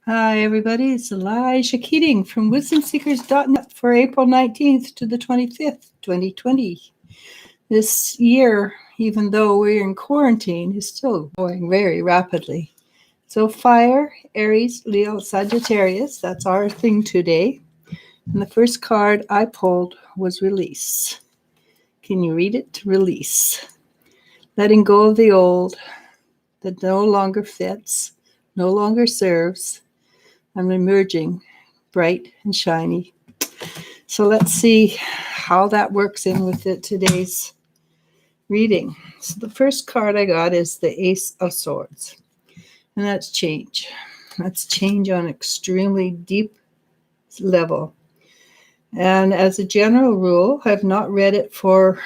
Hi, everybody. It's Eliz-sah Keating from WisdomSeekers.net for April 19th to the 25th, 2020. This year, even though we're in quarantine, is still going very rapidly. So fire, Aries, Leo, Sagittarius, that's our thing today. And the first card I pulled was release. Can you read it? Release. Letting go of the old that no longer fits, no longer serves. I'm emerging bright and shiny. So let's see how that works in with today's reading. So the first card I got is the Ace of Swords. And that's change. That's change on an extremely deep level. And as a general rule, I've not read it for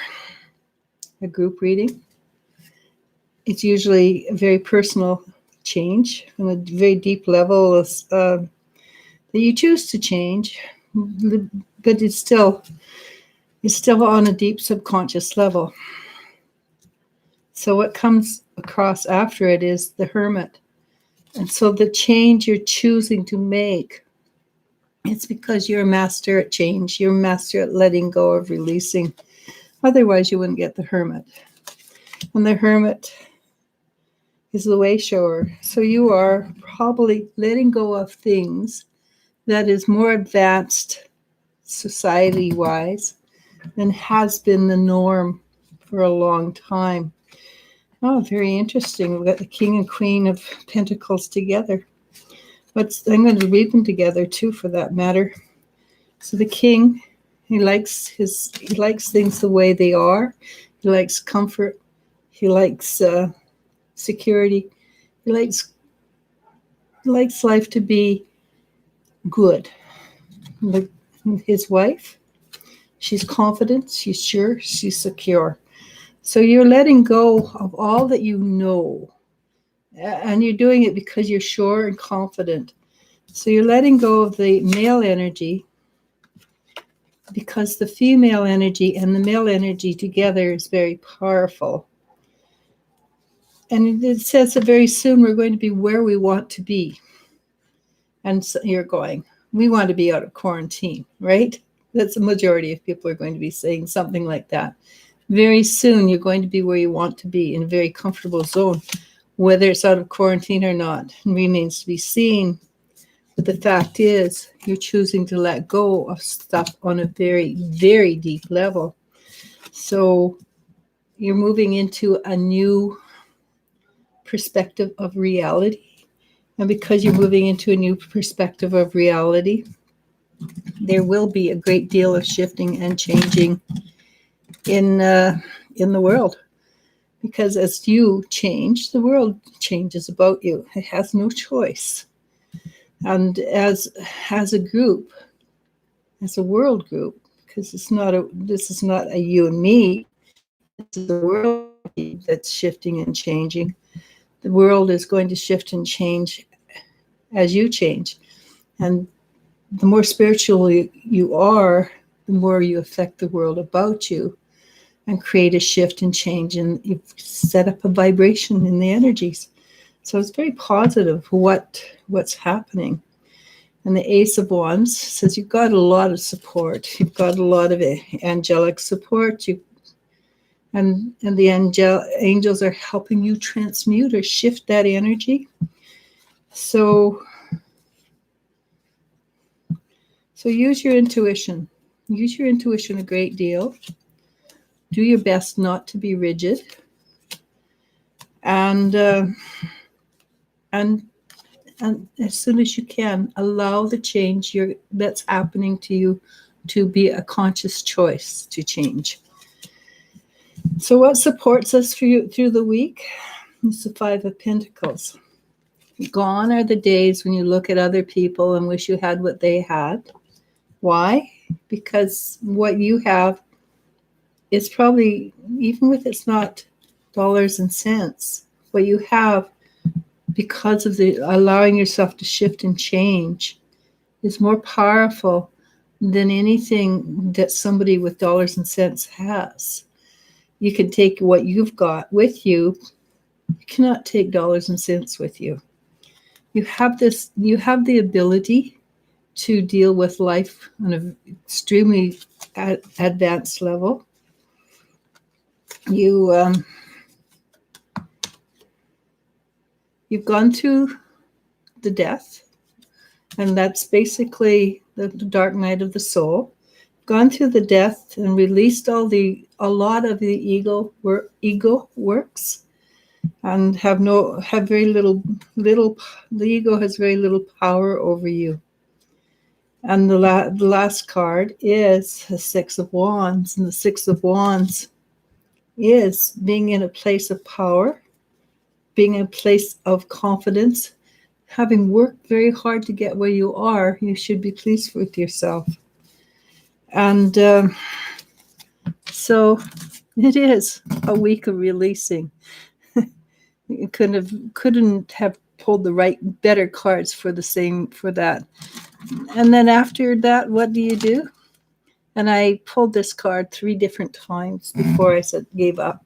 a group reading. It's usually a very personal change on a very deep level that you choose to change, but it's still on a deep subconscious level. So what comes across after it is the Hermit. And so the change you're choosing to make, it's because you're a master at change. You're a master at letting go of releasing. Otherwise, you wouldn't get the Hermit. And the Hermit is the way shower. So you are probably letting go of things that is more advanced society-wise than has been the norm for a long time. Oh, very interesting. We've got the King and Queen of Pentacles together. But I'm going to read them together too, for that matter. So the King, he likes things the way they are. He likes comfort. He likes security. He likes life to be good. His wife, she's confident, she's sure, she's secure. So you're letting go of all that you know, and you're doing it because you're sure and confident. So you're letting go of the male energy, because the female energy and the male energy together is very powerful. And it says that very soon we're going to be where we want to be. And so you're going, we want to be out of quarantine, right? That's the majority of people are going to be saying something like that. Very soon you're going to be where you want to be, in a very comfortable zone. Whether it's out of quarantine or not remains to be seen. But the fact is, you're choosing to let go of stuff on a very, very deep level. So you're moving into a new perspective of reality. And because you're moving into a new perspective of reality, there will be a great deal of shifting and changing in the world. Because as you change, the world changes about you. It has no choice. And as a group, as a world group, because this is not a you and me, this is a world that's shifting and changing. The world is going to shift and change as you change. And the more spiritual you are, the more you affect the world about you and create a shift and change, and you set up a vibration in the energies. So it's very positive what's happening. And the Ace of Wands says you've got a lot of support. You've got a lot of angelic support. And the angels are helping you transmute or shift that energy. So use your intuition. Use your intuition a great deal. Do your best not to be rigid. And as soon as you can, allow the change that's happening to you to be a conscious choice to change. So what supports us through the week is the Five of Pentacles. Gone are the days when you look at other people and wish you had what they had. Why? Because what you have is probably, even if it's not dollars and cents, what you have, because of the allowing yourself to shift and change, is more powerful than anything that somebody with dollars and cents has. You can take what you've got with you. You cannot take dollars and cents with you. You have the ability to deal with life on an extremely advanced level. You've gone through the death, and that's basically the dark night of the soul. Gone through the death and released a lot of the ego works, and have very little. The ego has very little power over you. And the last card is the Six of Wands, and the Six of Wands is being in a place of power, being in a place of confidence. Having worked very hard to get where you are, you should be pleased with yourself. And so it is a week of releasing. You couldn't have pulled the better cards for that. And then after that, what do you do? And I pulled this card 3 different times before I gave up.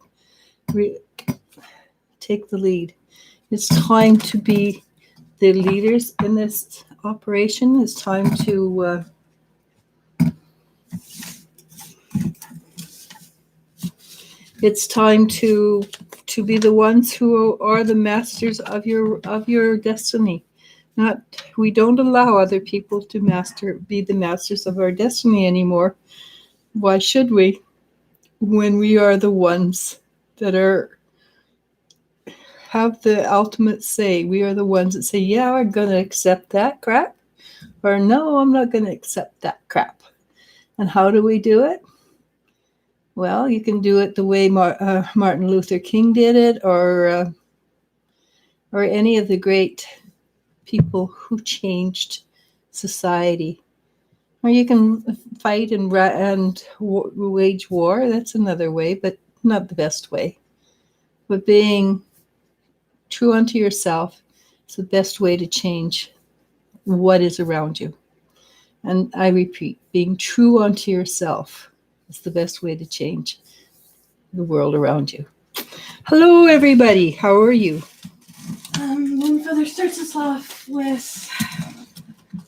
Take the lead. It's time to be the leaders in this operation. It's time to be the ones who are the masters of your destiny. We don't allow other people to be the masters of our destiny anymore. Why should we? When we are the ones that have the ultimate say. We are the ones that say, yeah, I'm going to accept that crap, or no, I'm not going to accept that crap. And how do we do it? Well, you can do it the way Martin Luther King did it, or any of the great people who changed society. Or you can fight and wage war. That's another way, but not the best way. But being true unto yourself is the best way to change what is around you. And I repeat, being true unto yourself is the best way to change the world around you. Hello, everybody. How are you? Moonfeather starts us off with,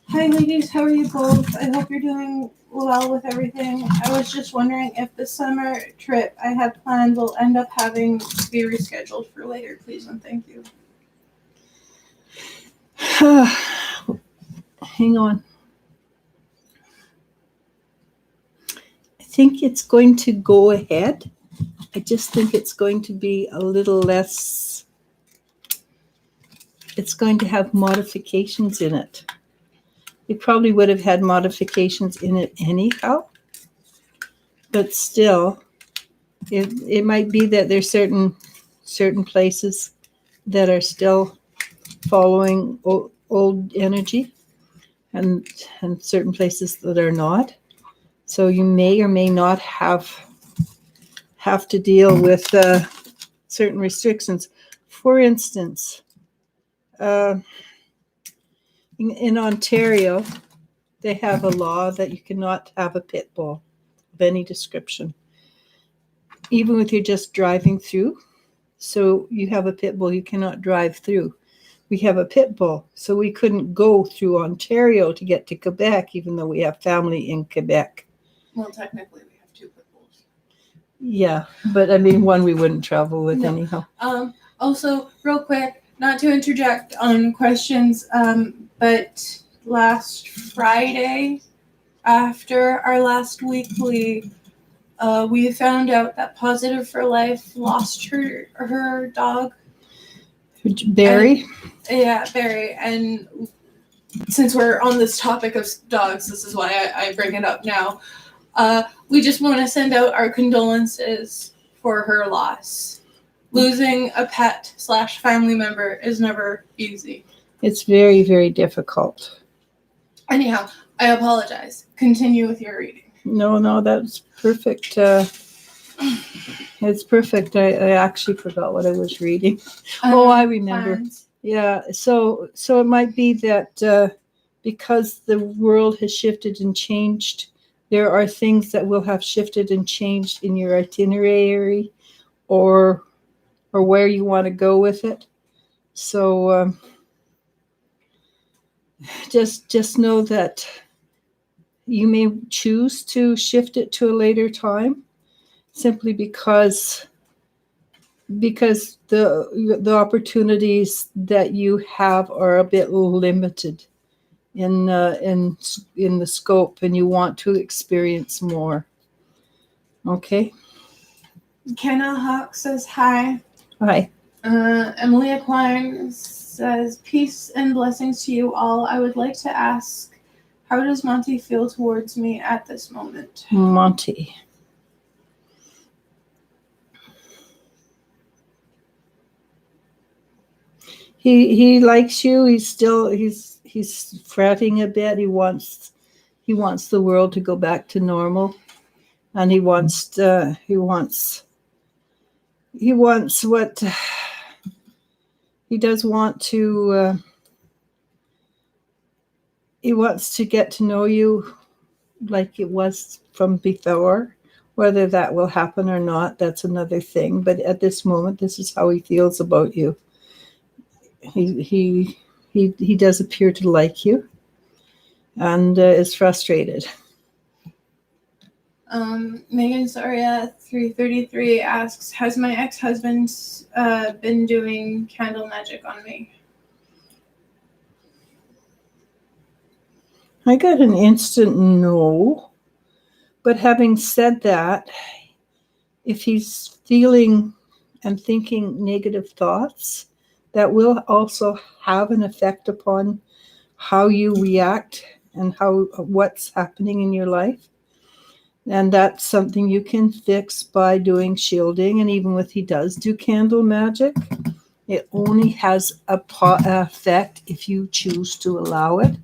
hi, ladies. How are you both? I hope you're doing well with everything. I was just wondering if the summer trip I had planned will end up having to be rescheduled for later, please, and thank you. Hang on. I think it's going to go ahead. I just think it's going to be a little less. It's going to have modifications in it. It probably would have had modifications in it anyhow. But still, it might be that there's certain places that are still following old energy, and certain places that are not. So you may or may not have to deal with certain restrictions. For instance, in Ontario, they have a law that you cannot have a pit bull of any description, even if you're just driving through. So you have a pit bull, you cannot drive through. We have a pit bull, so we couldn't go through Ontario to get to Quebec, even though we have family in Quebec. Well, technically, we have 2 pit bulls. Yeah, but I mean, one we wouldn't travel with anyhow. Also, real quick, not to interject on questions, but last Friday, after our last weekly, we found out that Positive for Life lost her dog. Barry? Barry. And since we're on this topic of dogs, this is why I bring it up now. We just want to send out our condolences for her loss. Losing a pet / family member is never easy. It's very, very difficult. Anyhow, I apologize. Continue with your reading. No, that's perfect. It's perfect. I actually forgot what I was reading. I remember. Plans. Yeah, so it might be that because the world has shifted and changed, there are things that will have shifted and changed in your itinerary or where you want to go with it. So Just know that you may choose to shift it to a later time, simply because the opportunities that you have are a bit limited in the scope, and you want to experience more. Okay. Kenna Hawk says hi. Hi. Emily Aquine says, peace and blessings to you all. I would like to ask, how does Monty feel towards me at this moment? Monty. He likes you. He's fretting a bit. He wants the world to go back to normal, and he wants what he does want to. He wants to get to know you like it was from before. Whether that will happen or not, that's another thing. But at this moment, this is how he feels about you. He does appear to like you, and is frustrated. Megan Soria 333 asks, has my ex-husband been doing candle magic on me? I got an instant no. But having said that, if he's feeling and thinking negative thoughts, that will also have an effect upon how you react and what's happening in your life. And that's something you can fix by doing shielding. And even if he does do candle magic, it only has a effect if you choose to allow it.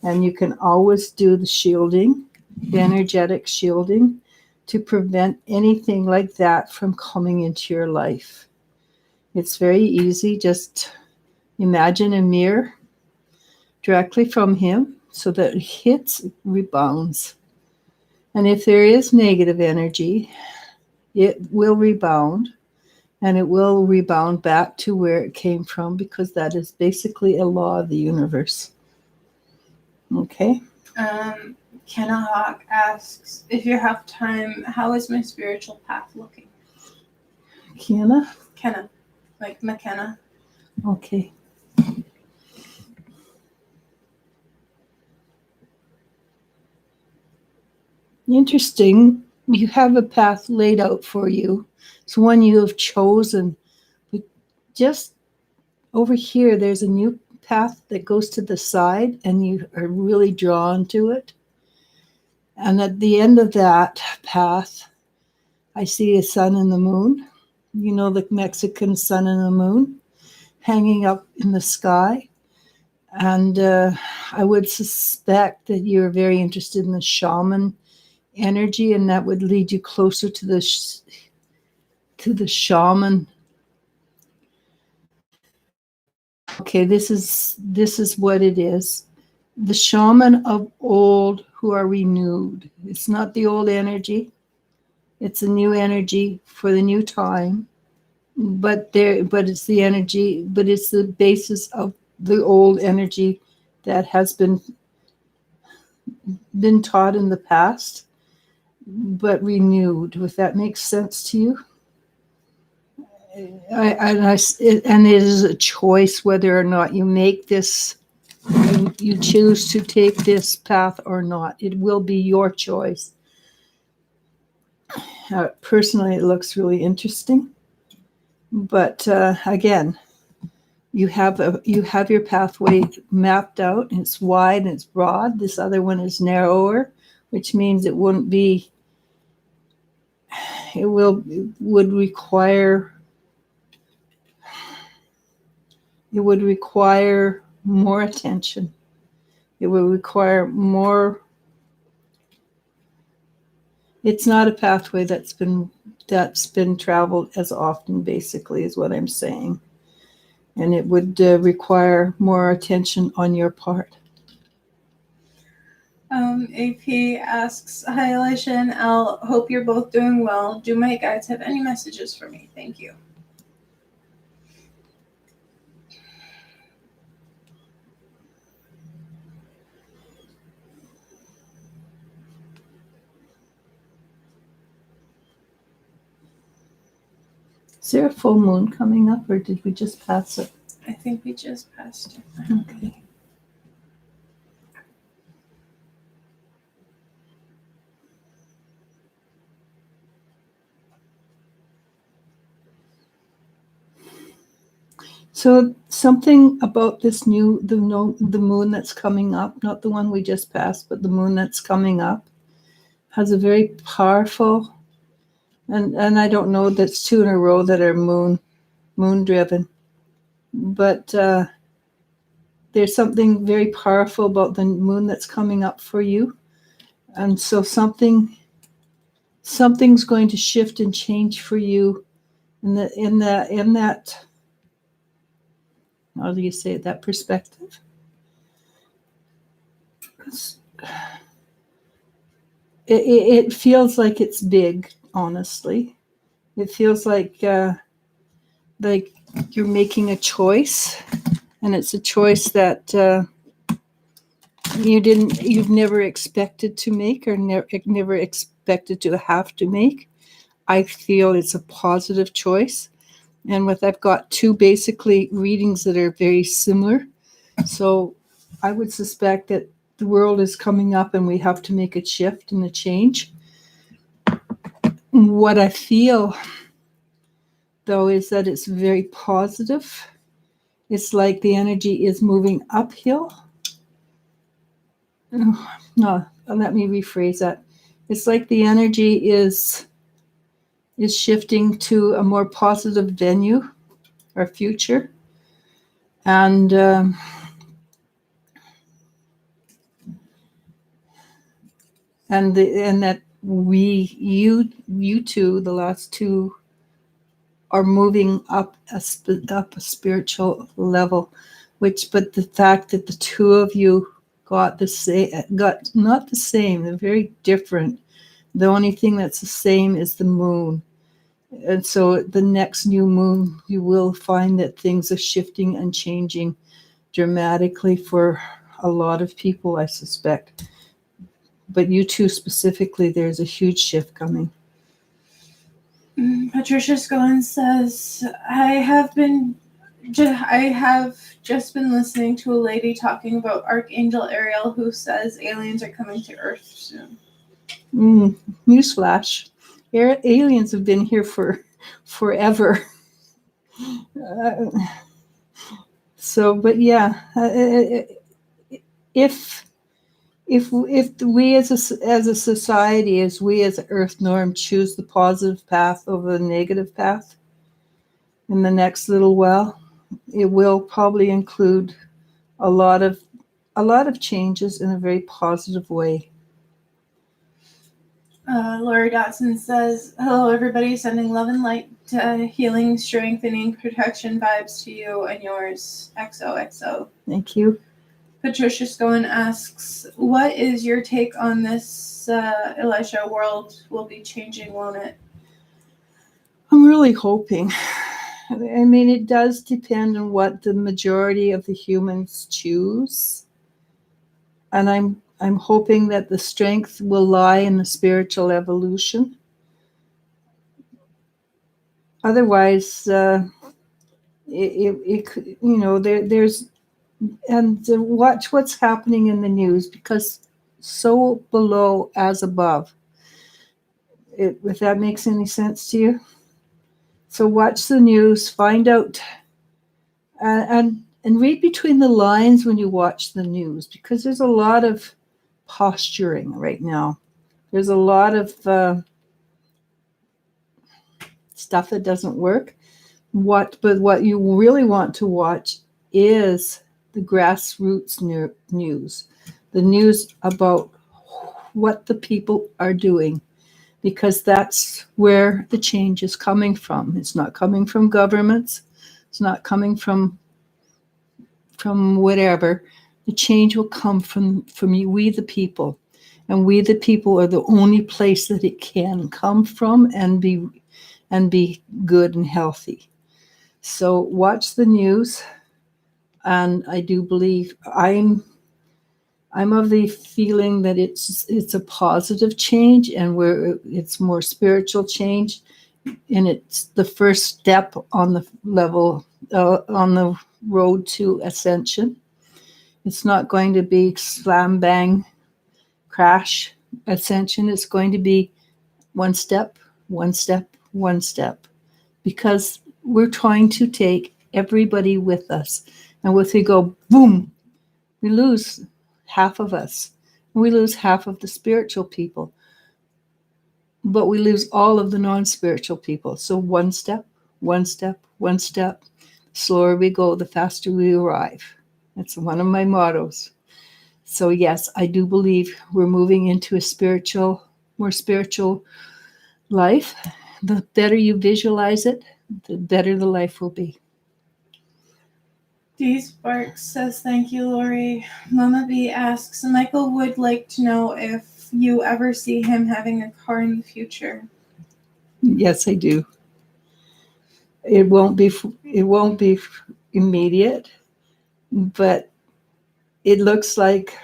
And you can always do the shielding, the energetic shielding, to prevent anything like that from coming into your life. It's very easy. Just imagine a mirror directly from him so that it hits, rebounds. And if there is negative energy, it will rebound, and it will rebound back to where it came from, because that is basically a law of the universe. Okay? Kenna Hawk asks, if you have time, how is my spiritual path looking? Kenna? Kenna, like McKenna. Okay. Interesting. You have a path laid out for you. It's one you have chosen. But just over here, there's a new path that goes to the side, and you are really drawn to it. And at the end of that path, I see a sun and the moon. You know, the Mexican sun and the moon hanging up in the sky. And I would suspect that you're very interested in the shaman energy, and that would lead you closer to the shaman. Okay, this is what it is. The shaman of old who are renewed. It's not the old energy. It's a new energy for the new time. But it's the energy, but it's the basis of the old energy that has been taught in the past, but renewed. If that makes sense to you. And it is a choice whether or not you make this, you choose to take this path or not. It will be your choice. Personally, it looks really interesting, but again, you have your pathway mapped out, and it's wide and it's broad. This other one is narrower, which means it would require more attention. It will require more. It's not a pathway that's been traveled as often, basically, is what I'm saying. And it would require more attention on your part. AP asks, hi, Elisha and Elle. Hope you're both doing well. Do my guides have any messages for me? Thank you. Is there a full moon coming up, or did we just pass it? I think we just passed it. Okay. So something about this the moon that's coming up, not the one we just passed, but the moon that's coming up, has a very powerful, and I don't know, that's 2 in a row that are moon driven, but there's something very powerful about the moon that's coming up for you, and so something's going to shift and change for you in that, how do you say it, that perspective. It feels like it's big, honestly. It feels like you're making a choice, and it's a choice that you've never expected to make, or never expected to have to make. I feel it's a positive choice. And I've got 2 basically readings that are very similar. So I would suspect that the world is coming up and we have to make a shift and a change. What I feel, though, is that it's very positive. It's like the energy is moving uphill. No, let me rephrase that. It's like the energy is shifting to a more positive venue or future. And that you two, the last 2, are moving up a spiritual level, but the fact that the 2 of you got not the same, they're very different. The only thing that's the same is the moon. And so the next new moon, you will find that things are shifting and changing dramatically for a lot of people, I suspect. But you 2 specifically, there's a huge shift coming. Patricia Scohen says, I have just been listening to a lady talking about Archangel Ariel, who says aliens are coming to Earth soon. Newsflash. Aliens have been here for forever. But yeah, if we as a society, as we as Earth norm, choose the positive path over the negative path in the next little while, it will probably include a lot of changes in a very positive way. Lori Dotson says, hello everybody, sending love and light, healing, strengthening, protection vibes to you and yours. XOXO. Thank you. Patricia Scohen asks, what is your take on this, Elisha? World will be changing, won't it? I'm really hoping. I mean, it does depend on what the majority of the humans choose. And I'm hoping that the strength will lie in the spiritual evolution. Otherwise, there's, and watch what's happening in the news, because so below as above. If that makes any sense to you. So watch the news, find out, and read between the lines when you watch the news, because there's a lot of posturing right now. There's a lot of stuff that doesn't work. But what you really want to watch is the grassroots news, the news about what the people are doing, because that's where the change is coming from. It's not coming from governments. It's not coming from whatever. The change will come from you, we the people. And we the people are the only place that it can come from and be good and healthy. So watch the news, and I do believe I'm of the feeling that it's a positive change, and where it's more spiritual change, and it's the first step on the on the road to ascension. It's not going to be slam bang crash ascension. It's going to be one step, one step, one step, because we're trying to take everybody with us. And if we go boom, we lose half of us. We lose half of the spiritual people, but we lose all of the non-spiritual people. So one step, one step, one step. The slower we go, the faster we arrive. That's one of my mottos. So yes, I do believe we're moving into a more spiritual life. The better you visualize it, the better the life will be. D. Sparks says, thank you, Lori. Mama B asks, Michael would like to know if you ever see him having a car in the future. Yes, I do. It won't be immediate, but it looks like,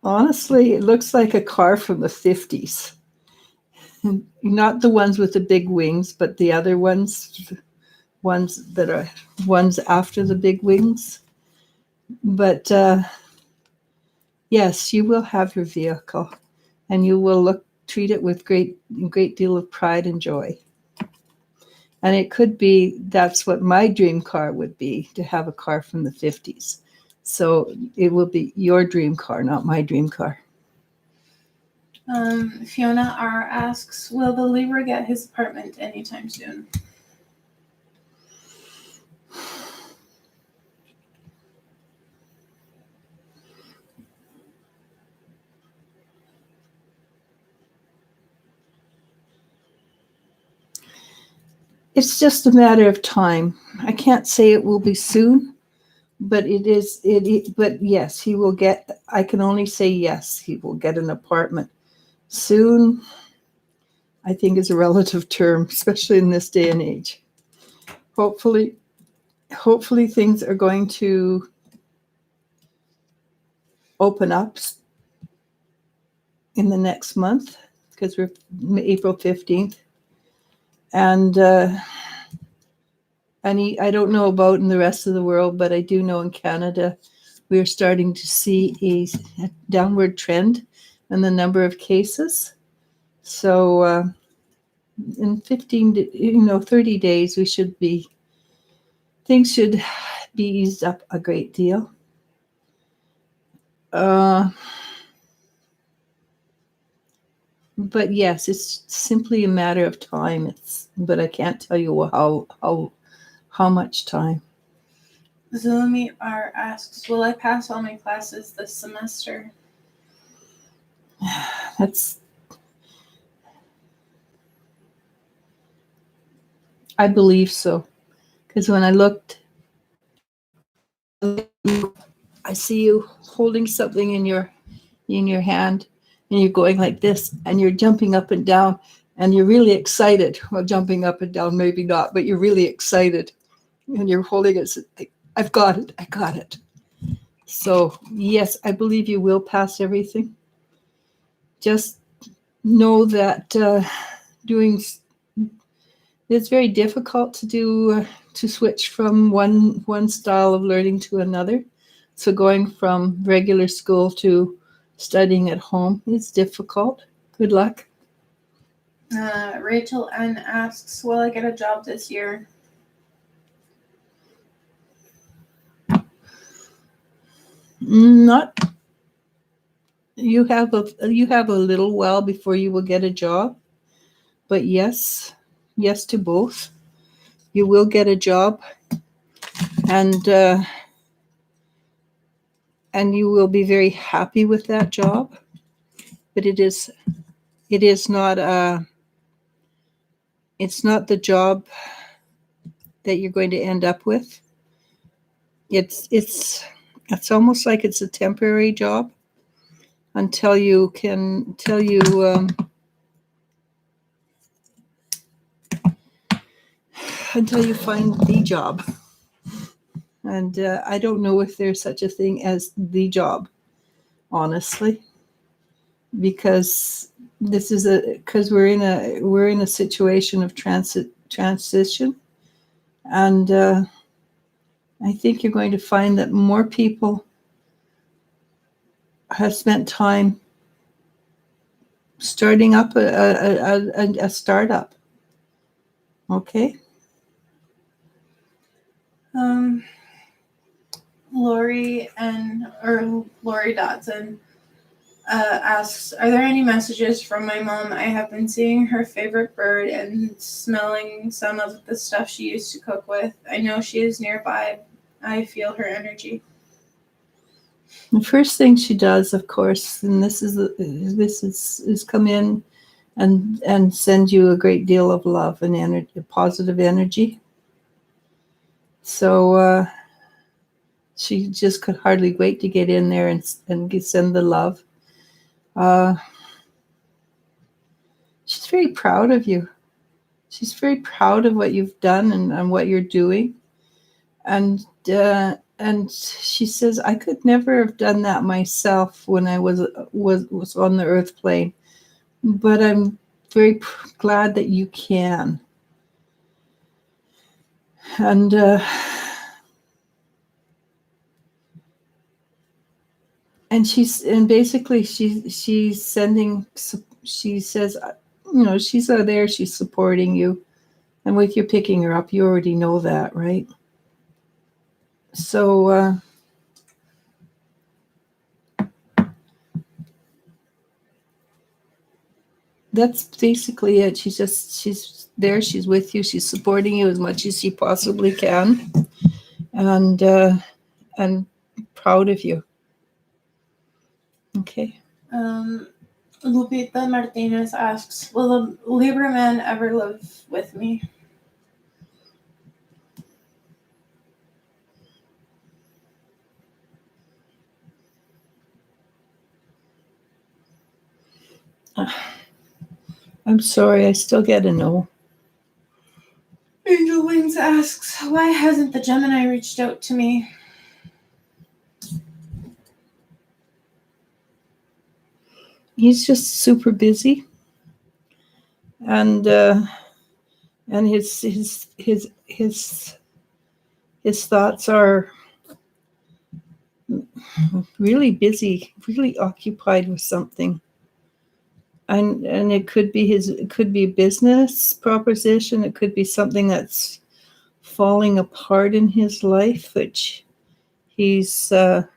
honestly, it looks like a car from the 50s. Not the ones with the big wings, but the other ones that are ones after the big wings. But yes, you will have your vehicle, and you will treat it with great deal of pride and joy. And it could be that's what my dream car would be, to have a car from the 50s. So it will be your dream car, not my dream car. Fiona R. asks, will the Libra get his apartment anytime soon? It's just a matter of time. I can't say it will be soon, but but yes, he will get, I can only say yes, he will get an apartment. Soon, I think, is a relative term, especially in this day and age. Hopefully things are going to open up in the next month, because we're April 15th. And I don't know about in the rest of the world, but I do know in Canada, we're starting to see a downward trend in the number of cases. So in 30 days, things should be eased up a great deal. But yes, it's simply a matter of time. But I can't tell you how much time. Zulumi R. asks, will I pass all my classes this semester? I believe so. Because when I looked, I see you holding something in your hand, and you're going like this, and you're jumping up and down, and you're really excited. Well, jumping up and down, maybe not, but you're really excited, and you're holding it. I've got it. I got it. So yes, I believe you will pass everything. Just know that it's very difficult to switch from one style of learning to another. So going from regular school to studying at home is difficult. Good luck. Rachel N. asks, will I get a job this year? Not. You have a little while before you will get a job, but yes to both. You will get a job, and you will be very happy with that job. But it is not it's not the job that you're going to end up with. It's almost like it's a temporary job until you find the job. And I don't know if there's such a thing as the job, honestly, because this is because we're in a situation of transition, and I think you're going to find that more people have spent time starting up a startup. Okay. Lori Dotson asks, are there any messages from my mom? I have been seeing her favorite bird and smelling some of the stuff she used to cook with. I know she is nearby. I feel her energy. The first thing she does, of course, and this is come in and send you a great deal of love and energy, positive energy. So she just could hardly wait to get in there and send the love. She's very proud of you. She's very proud of what you've done and what you're doing. And she says, I could never have done that myself when I was on the earth plane, but I'm very glad that you can. And basically she's sending. She says, she's there. She's supporting you, and with you picking her up, you already know that, right? So that's basically it. She's there. She's with you. She's supporting you as much as she possibly can, and proud of you. Okay. Lupita Martinez asks, will a Libra man ever live with me? I'm sorry, I still get a no. Angel Wings asks, why hasn't the Gemini reached out to me? He's just super busy, and his thoughts are really busy, really occupied with something. And it could be a business proposition. It could be something that's falling apart in his life, which he's not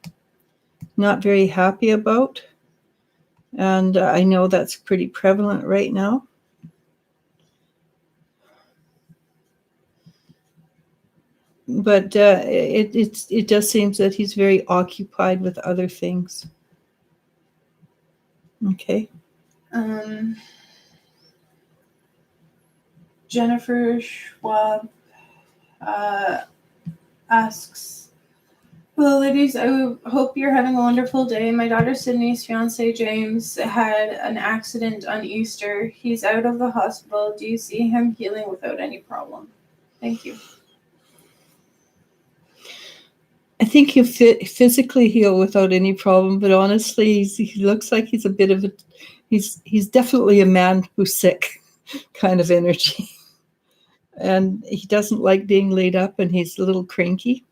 very happy about. And I know that's pretty prevalent right now. But it does seem that he's very occupied with other things. Okay. Jennifer Schwab asks, hello ladies, I hope you're having a wonderful day. My daughter Sydney's fiance James had an accident on Easter. He's out of the hospital. Do you see him healing without any problem? Thank you. I think he'll physically heal without any problem, but honestly, he looks like he's a bit of he's definitely a man who's sick kind of energy. And he doesn't like being laid up, and he's a little cranky,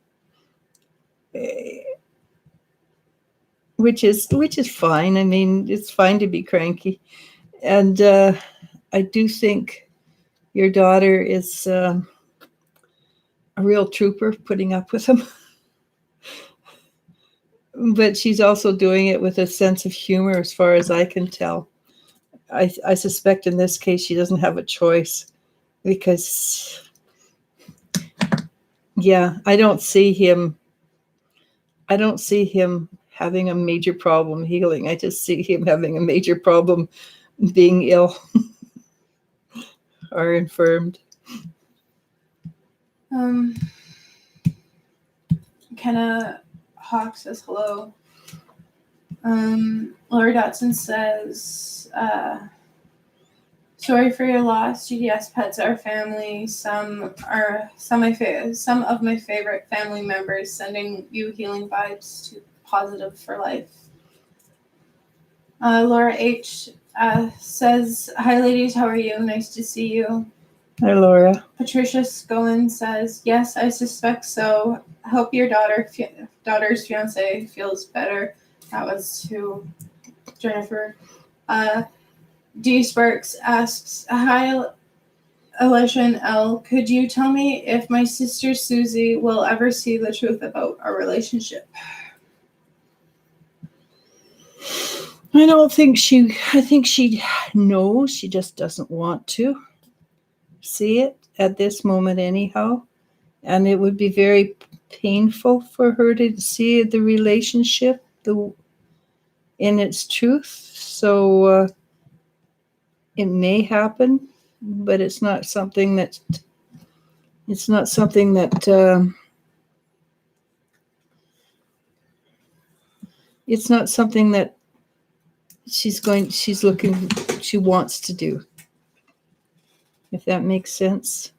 which is fine. I mean, it's fine to be cranky. And I do think your daughter is a real trooper putting up with him. But she's also doing it with a sense of humor, as far as I can tell. I suspect in this case she doesn't have a choice, because, yeah, I don't see him having a major problem healing. I just see him having a major problem being ill or infirmed. Kenna Hawk says hello. Lori Dotson says, sorry for your loss. GDS pets are family. Some of my favorite family members, sending you healing vibes to positive for life. Laura H says, "Hi, ladies. How are you? Nice to see you." Hi, Laura. Patricia Scowen says, "Yes, I suspect so. Hope your daughter's fiance feels better." That was to Jennifer. D Sparks asks, "Hi, Alicia and Elle. Could you tell me if my sister Susie will ever see the truth about our relationship?" I think she knows, she just doesn't want to see it at this moment anyhow. And it would be very painful for her to see the relationship in its truth. So it may happen, but it's not something that it's not something that it's not something that she wants to do, if that makes sense.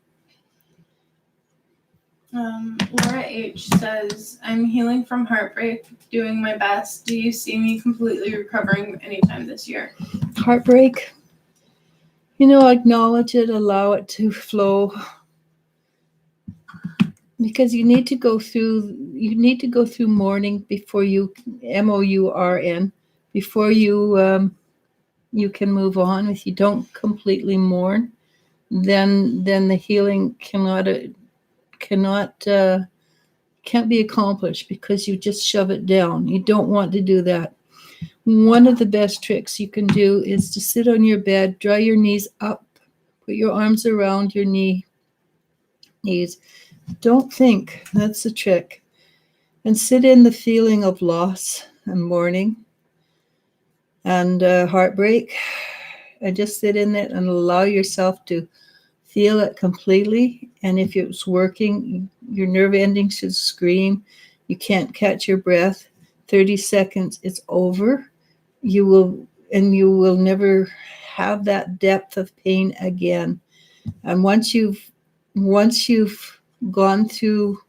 Laura H says, "I'm healing from heartbreak, doing my best. Do you see me completely recovering anytime this year?" Heartbreak, acknowledge it, allow it to flow, because you need to go through mourning before you MOURN before you can move on. If you don't completely mourn, then the healing can't be accomplished, because you just shove it down. You don't want to do that. One of the best tricks you can do is to sit on your bed, draw your knees up, put your arms around your knees. Don't think. That's the trick. And sit in the feeling of loss and mourning and heartbreak. And just sit in it and allow yourself to feel it completely. And if it's working, your nerve endings should scream. You can't catch your breath. 30 seconds, it's over. You will never have that depth of pain again. And once you've gone through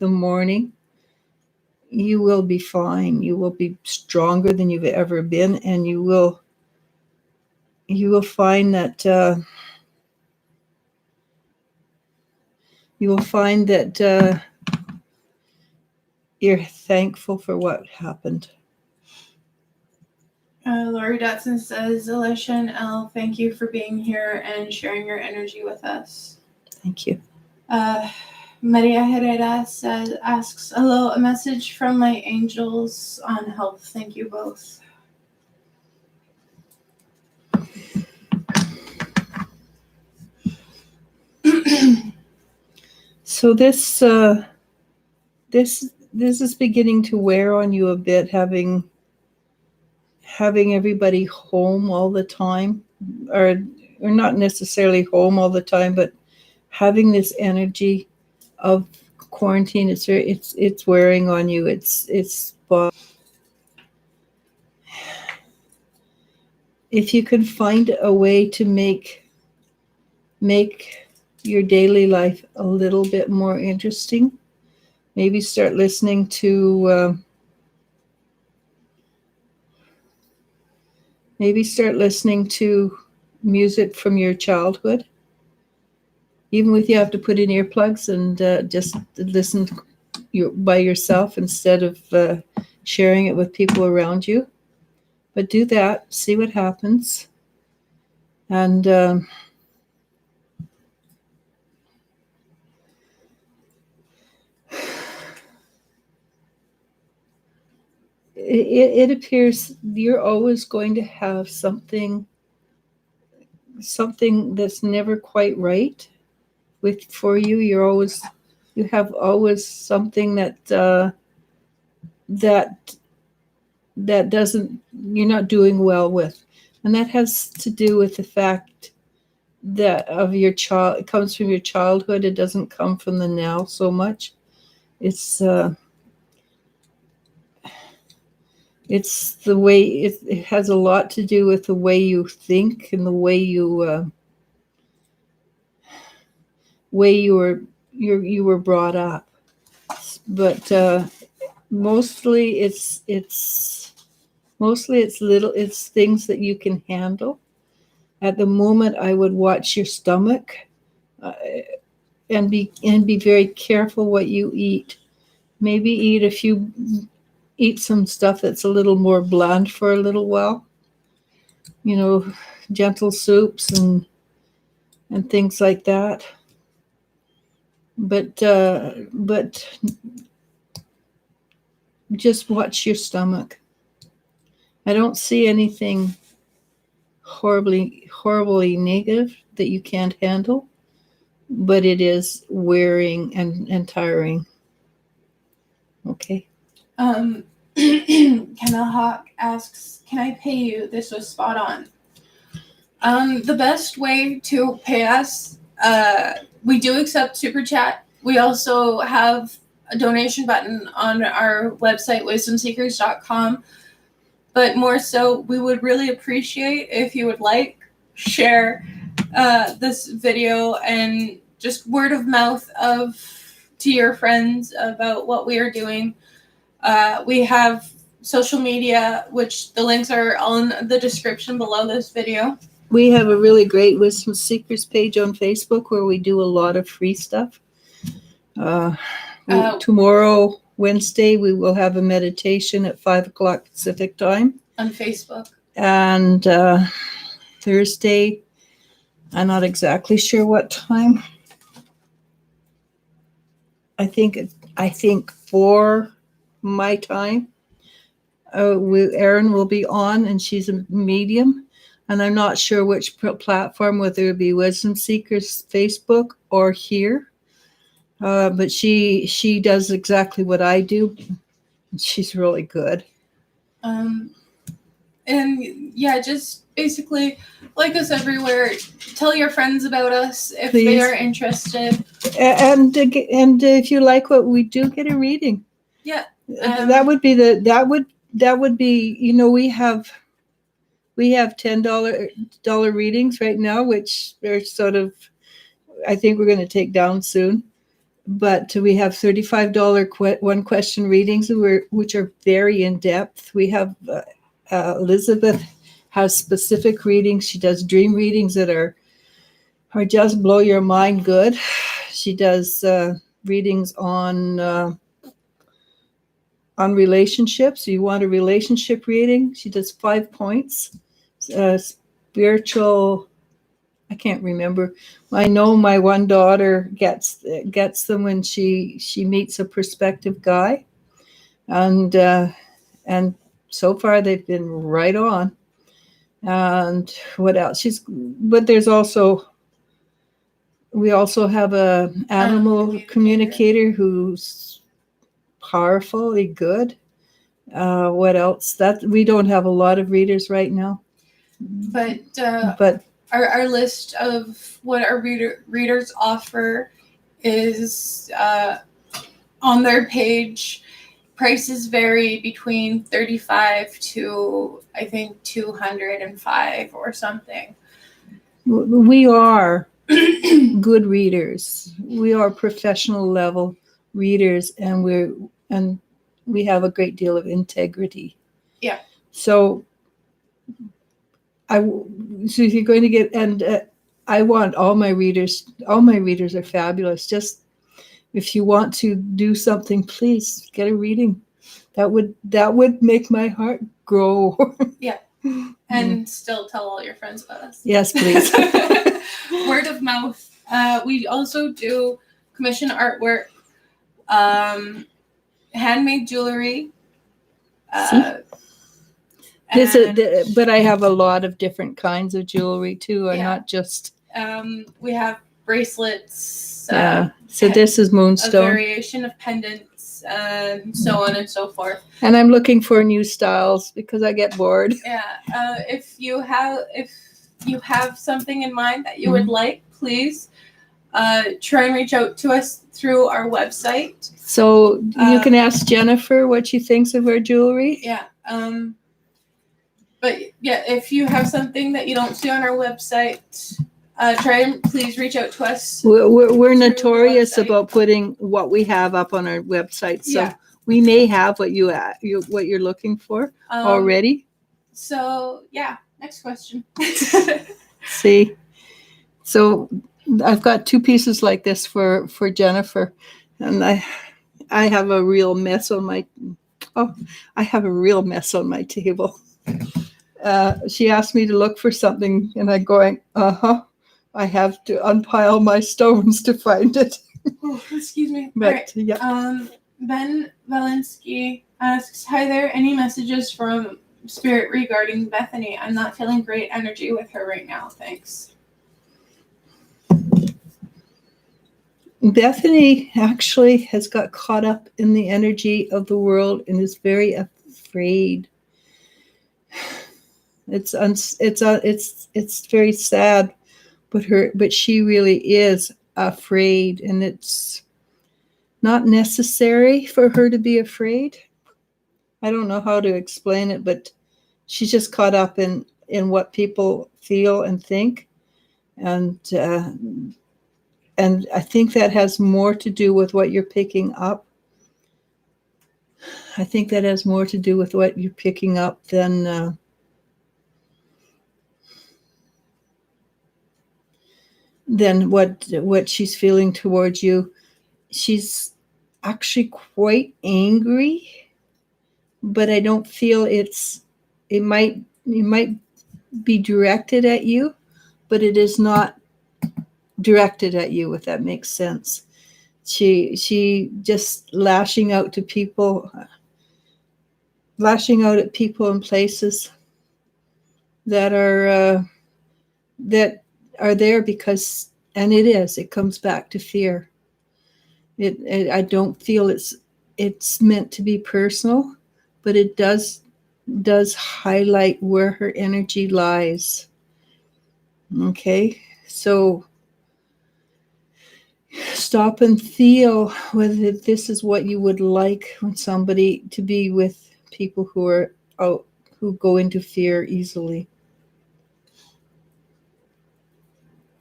the mourning, you will be fine. You will be stronger than you've ever been, and you will find that you're thankful for what happened. Lori Dotson says, "Alicia and Elle, thank you for being here and sharing your energy with us." Thank you. Maria Herrera asks, "Hello, a message from my angels on health. Thank you both." So this is beginning to wear on you a bit, having everybody home all the time, or not necessarily home all the time, but having this energy of quarantine. It's wearing on you. If you can find a way to make your daily life a little bit more interesting, maybe start listening to music from your childhood, even if you have to put in earplugs and just listen by yourself instead of sharing it with people around you. But do that, see what happens. And it appears you're always going to have something that's never quite right for you. You have always something that doesn't, you're not doing well with. And that has to do with the fact that it comes from your childhood. It doesn't come from the now so much. It's the way it has a lot to do with the way you think and the way you were brought up. But mostly it's Mostly it's things that you can handle. At the moment, I would watch your stomach, uh, and be very careful what you eat. Maybe eat some stuff that's a little more bland for a little while. You know, gentle soups and things like that. But just watch your stomach. I don't see anything horribly negative that you can't handle, but it is wearing and tiring. Okay. Kenna Hawk asks, "Can I pay you?" This was spot on. The best way to pay us, we do accept Super Chat. We also have a donation button on our website, wisdomseekers.com. But more so, we would really appreciate if you would share this video, and just word of mouth to your friends about what we are doing. We have social media, which the links are on the description below this video. We have a really great Wisdom Seekers page on Facebook where we do a lot of free stuff. Tomorrow, Wednesday, we will have a meditation at 5:00 Pacific time. On Facebook. And Thursday, I'm not exactly sure what time. I think 4 my time. Erin will be on, and she's a medium. And I'm not sure which platform, whether it be Wisdom Seekers Facebook or here. But she does exactly what I do. She's really good. And yeah, just basically like us everywhere. Tell your friends about us if Please. They are interested. And if you like what we do, get a reading. Yeah. That would be we have $10 readings right now, which are sort of, I think we're going to take down soon. But we have $35 one question readings, which are very in depth. We have Elizabeth has specific readings. She does dream readings that are just blow your mind good. She does readings on relationships. You want a relationship reading? She does 5 points. Spiritual, I can't remember. I know my one daughter gets them when she meets a prospective guy, and so far they've been right on. And what else? But there's also, we also have a animal communicator who's powerfully good. What else? That we don't have a lot of readers right now. But our list of what our readers offer is on their page. Prices vary between $35 to I think $205 or something. We are good readers. We are professional level readers, and we have a great deal of integrity. Yeah. So if you're going to get, and I want all my readers are fabulous. Just if you want to do something, please get a reading. That would make my heart grow. Yeah. And still tell all your friends about us. Yes, please. Word of mouth. We also do commission artwork, handmade jewelry. But I have a lot of different kinds of jewelry too, and not just. We have bracelets. So this is moonstone. A variation of pendants, so on and so forth. And I'm looking for new styles because I get bored. Yeah. If you have something in mind that you would like, please try and reach out to us through our website. So you can ask Jennifer what she thinks of our jewelry. Yeah. But yeah, if you have something that you don't see on our website, try and please reach out to us. We're notorious about putting what we have up on our website, so we may have what you're looking for already. So yeah, next question. See, so I've got two pieces like this for Jennifer, and I have a real mess on my table. She asked me to look for something, and I'm going, I have to unpile my stones to find it. Oh, excuse me. But all right. yeah. Ben Valinsky asks, "Hi there. Any messages from Spirit regarding Bethany? I'm not feeling great energy with her right now. Thanks." Bethany actually has got caught up in the energy of the world and is very afraid. It's very sad, but she really is afraid, and it's not necessary for her to be afraid. I don't know how to explain it, but she's just caught up in what people feel and think, and I think that has more to do with what you're picking up. I think that has more to do with what you're picking up than what she's feeling towards you. She's actually quite angry, but I don't feel it might be directed at you, but it is not directed at you, if that makes sense. She just lashing out at people and places that are there because, and it comes back to fear. I don't feel it's meant to be personal, but it does highlight where her energy lies. Okay, so stop and feel whether this is what you would like when somebody to be with people who are out, who go into fear easily.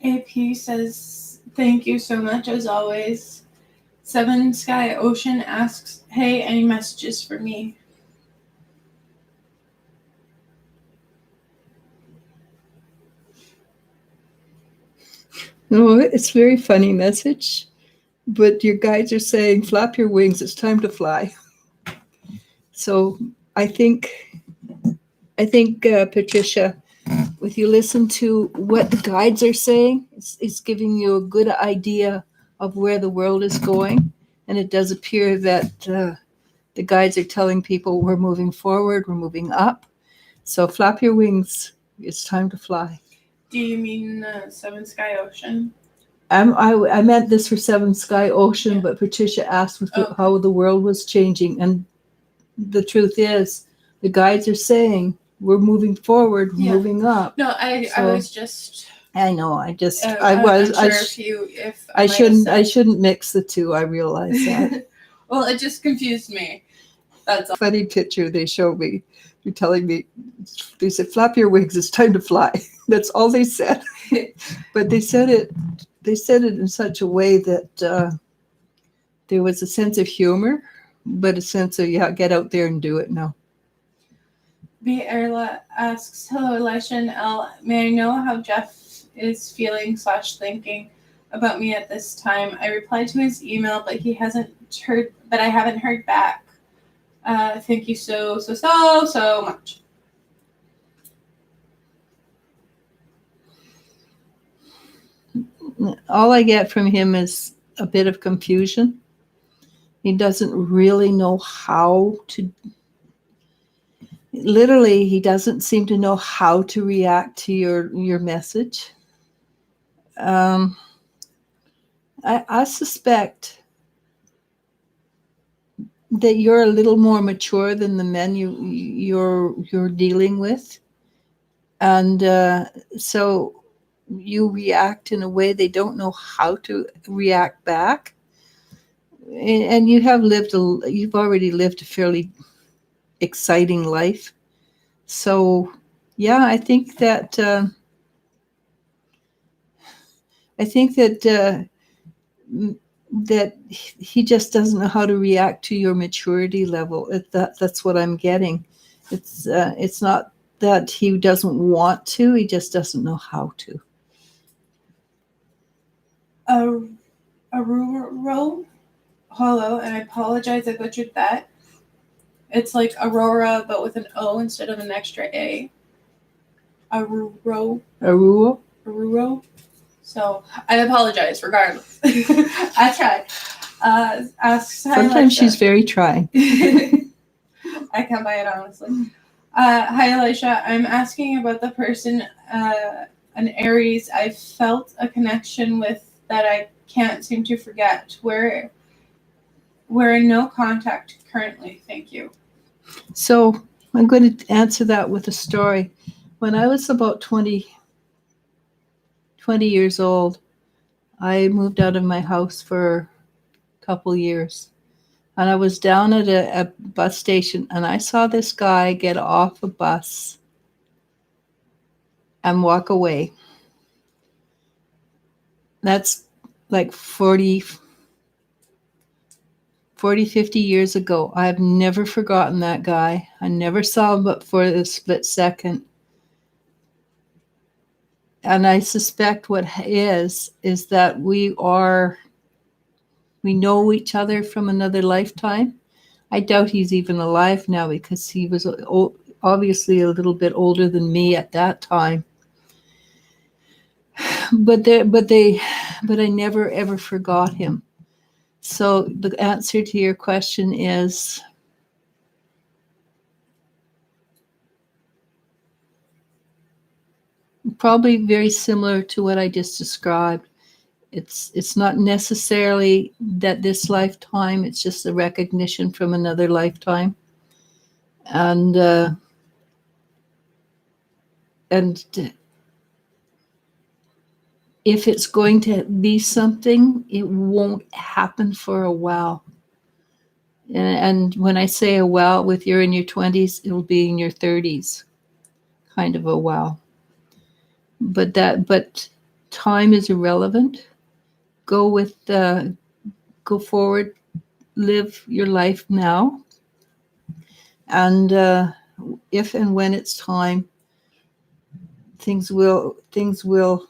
AP says, "Thank you so much as always." Seven Sky Ocean asks, "Hey, any messages for me?" No, it's a very funny message, but your guides are saying, flap your wings, it's time to fly. So I think Patricia, if you listen to what the guides are saying, it's giving you a good idea of where the world is going. And it does appear that the guides are telling people we're moving forward, we're moving up. So flap your wings, it's time to fly. Do you mean Seven Sky Ocean? I meant this for Seven Sky Ocean, yeah. But Patricia asked how the world was changing. And the truth is, the guides are saying, we're moving forward, we're moving up. No, I was just... I know, I shouldn't mix the two, I realize that. Well, it just confused me. That's all. Funny picture they showed me. You're telling me, they said, flap your wings, it's time to fly. That's all they said. But they said it in such a way that there was a sense of humor, but a sense of, get out there and do it now. B. Erla asks, "Hello, Elisha and Elle. May I know how Jeff is feeling / thinking about me at this time? I replied to his email, but I haven't heard back. Thank you so much." All I get from him is a bit of confusion. He doesn't really know how to, literally, he doesn't seem to know how to react to your message. I suspect that you're a little more mature than the men you're dealing with. And so you react in a way they don't know how to react back. And you've already lived a fairly exciting life. So, yeah, I think that that he just doesn't know how to react to your maturity level. That's what I'm getting. It's not that he doesn't want to, he just doesn't know how to. Aurora Hollow, and I apologize, I butchered that. It's like Aurora, but with an O instead of an extra A. Aruro. So I apologize regardless. I tried. Asks Sometimes she's very trying. I can't buy it, honestly. Hi, Elisha. I'm asking about the person, an Aries, I felt a connection with that I can't seem to forget. We're in no contact currently. Thank you. So I'm going to answer that with a story. When I was about 20 years old, I moved out of my house for a couple years. And I was down at a bus station, and I saw this guy get off a bus and walk away. That's like 40, 50 years ago. I have never forgotten that guy. I never saw him but for a split second. And I suspect what is that we know each other from another lifetime. I doubt he's even alive now because he was obviously a little bit older than me at that time. But I never ever forgot him. So the answer to your question is probably very similar to what I just described. It's not necessarily that this lifetime, it's just a recognition from another lifetime. And if it's going to be something, it won't happen for a while. And when I say a while, with you're in your 20s, it'll be in your 30s, kind of a while. But time is irrelevant. Go forward, live your life now. And if and when it's time, things will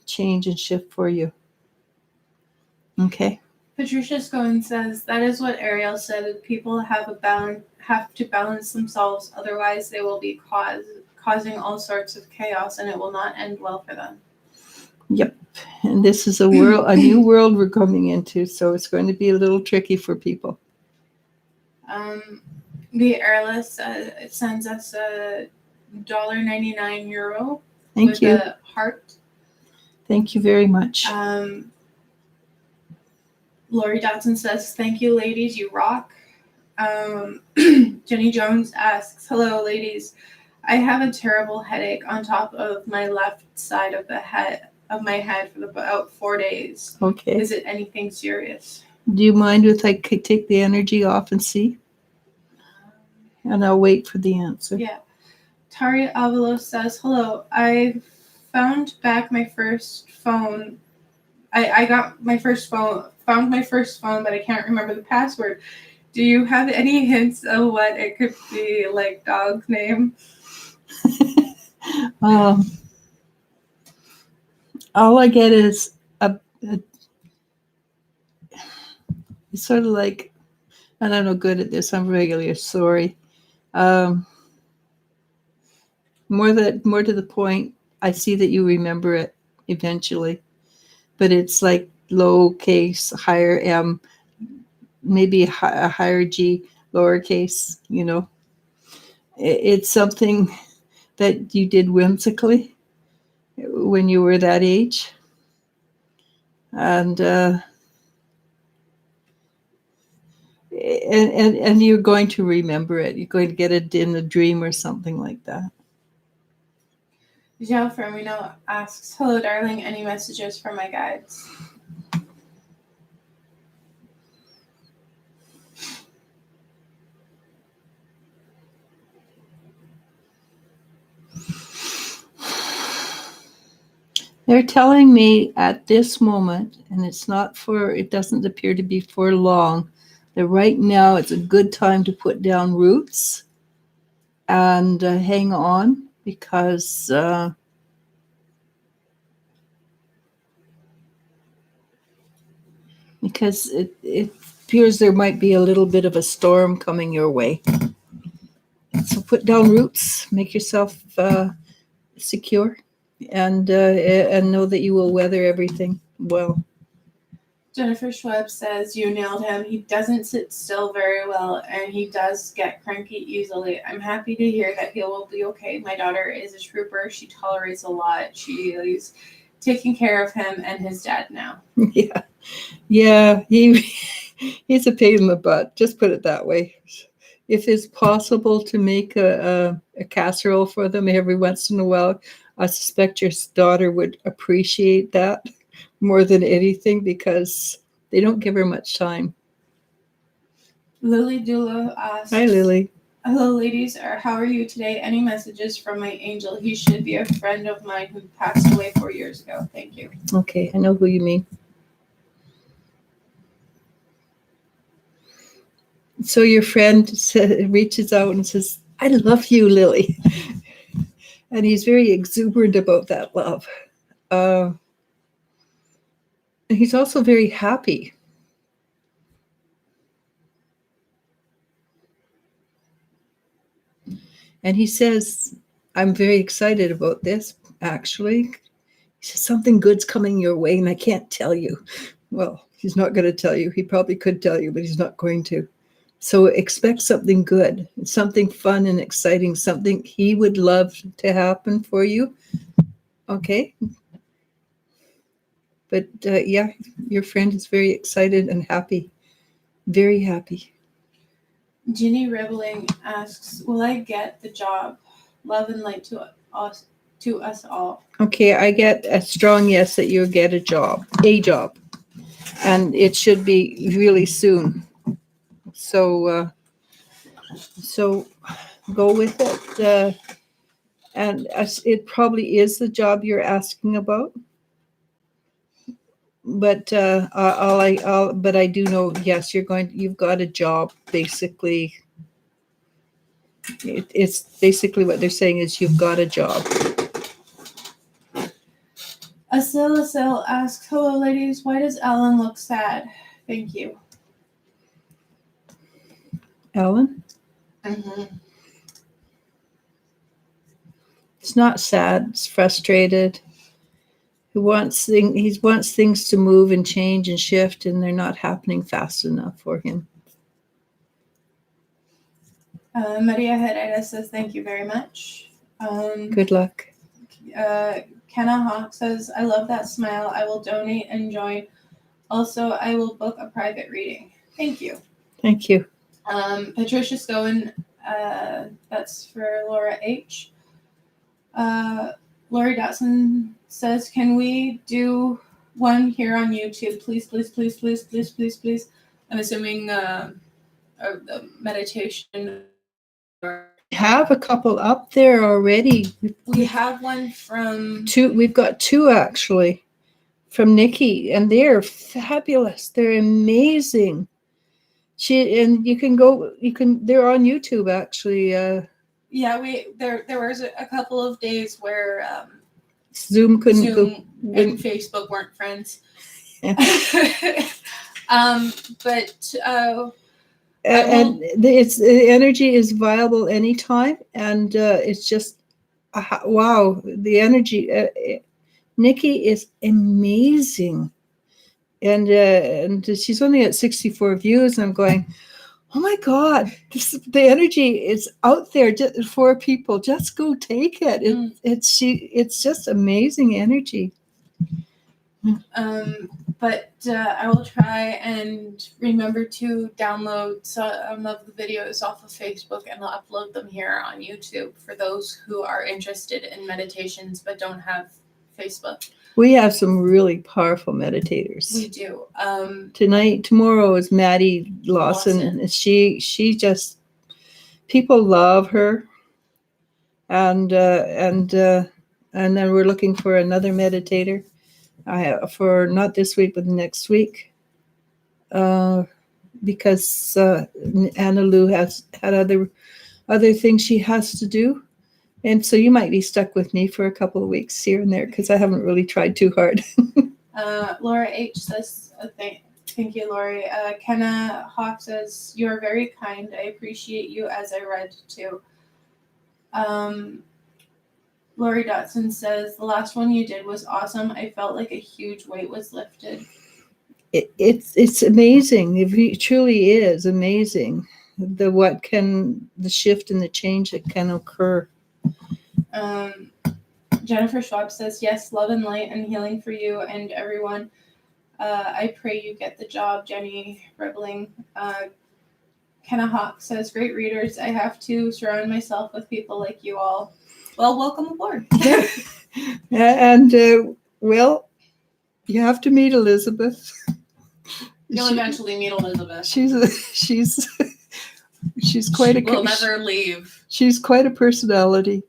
change and shift for you. Okay. Patricia Scone says, that is what Ariel said. People have to balance themselves, otherwise they will be causing all sorts of chaos, and it will not end well for them. Yep. And this is a new world we're coming into, so it's going to be a little tricky for people. The Airless sends us a €1.99 Thank you. With a heart. Thank you very much. Lori Dotson says, thank you, ladies, you rock. Jenny Jones asks, hello, ladies. I have a terrible headache on top of my left side of my head for about 4 days. Okay. Is it anything serious? Do you mind if I could take the energy off and see? And I'll wait for the answer. Yeah. Tari Avalos says, hello. I found back my first phone. I got my first phone, found my first phone, but I can't remember the password. Do you have any hints of what it could be, like dog's name? All I get is it's sort of like, and I'm not good at this. I'm regularly sorry. More to the point, I see that you remember it eventually, but it's like lowercase, higher M, maybe a higher G, lowercase. It's something that you did whimsically when you were that age, and you're going to remember it. You're going to get it in a dream or something like that. Joe Fermino asks, hello, darling. Any messages from my guides? They're telling me at this moment, and it doesn't appear to be for long, that right now it's a good time to put down roots and hang on, because it appears there might be a little bit of a storm coming your way. So put down roots, make yourself secure, and know that you will weather everything well. Jennifer Schweb says, you nailed him. He doesn't sit still very well, and he does get cranky easily. I'm happy to hear that he will be okay. My daughter is a trooper. She tolerates a lot. She's taking care of him and his dad now. Yeah, he's a pain in the butt. Just put it that way. If it's possible to make a casserole for them every once in a while, I suspect your daughter would appreciate that more than anything, because they don't give her much time. Lily Dula asks, Hi, Lily. Hello, ladies. How are you today? Any messages from my angel? He should be a friend of mine who passed away 4 years ago. Thank you. Okay, I know who you mean. So your friend reaches out and says, I love you, Lily. And he's very exuberant about that love. And he's also very happy. And he says, I'm very excited about this, actually. He says, something good's coming your way, and I can't tell you. Well, he's not going to tell you. He probably could tell you, but he's not going to. So expect something good, something fun and exciting, something he would love to happen for you. Okay? But yeah, your friend is very excited and happy. Very happy. Ginny Ribbling asks, will I get the job? Love and light to us all. Okay, I get a strong yes that you'll get a job. And it should be really soon. So go with it. And it probably is the job you're asking about. But but I do know, yes, you've got a job. Basically, it's basically what they're saying is you've got a job. Asil asks, hello, ladies. Why does Ellen look sad? Thank you. Ellen? Mm-hmm. It's not sad. It's frustrated. He wants things to move and change and shift, and they're not happening fast enough for him. Maria Herrera says, thank you very much. Good luck. Kenna Hawk says, I love that smile. I will donate and join. Also, I will book a private reading. Thank you. Thank you. Patricia Scowen, that's for Laura H. Lori Dotson says, can we do one here on YouTube? Please, please, please, please, please, please, please. I'm assuming the meditation. We have a couple up there already. We have one from two. We've got two actually from Nikki, and they're fabulous. They're amazing. They're on YouTube actually. Yeah, there was a couple of days where Zoom couldn't go, and Facebook weren't friends. Yeah. The energy is viable anytime, and it's just wow. The energy. Nikki is amazing, and she's only at 64 views, and I'm going, oh my God, the energy is out there for people. Just go take it. It's just amazing energy. But I will try and remember to download some of the videos off of Facebook and upload them here on YouTube for those who are interested in meditations but don't have Facebook. We have some really powerful meditators. We do. Tomorrow is Maddie Lawson. She just, people love her, and then we're looking for another meditator. For not this week, but next week, because Anna Lou has had other things she has to do, And so you might be stuck with me for a couple of weeks here and there because I haven't really tried too hard. Laura H says, thank you, Lori. Kenna Hawk says, you are very kind. I appreciate you as I read too. Lori Dotson says, the last one you did was awesome. I felt like a huge weight was lifted. It's amazing. It truly is amazing. The shift and the change that can occur. Jennifer Schwab says, yes, love and light and healing for you and everyone. I pray you get the job, Jenny Rebling. Kenna Hawk says, great readers. I have to surround myself with people like you all. Well, welcome aboard. And, well, you have to meet Elizabeth. You'll eventually meet Elizabeth. She's quite a. We'll never leave. She's quite a personality,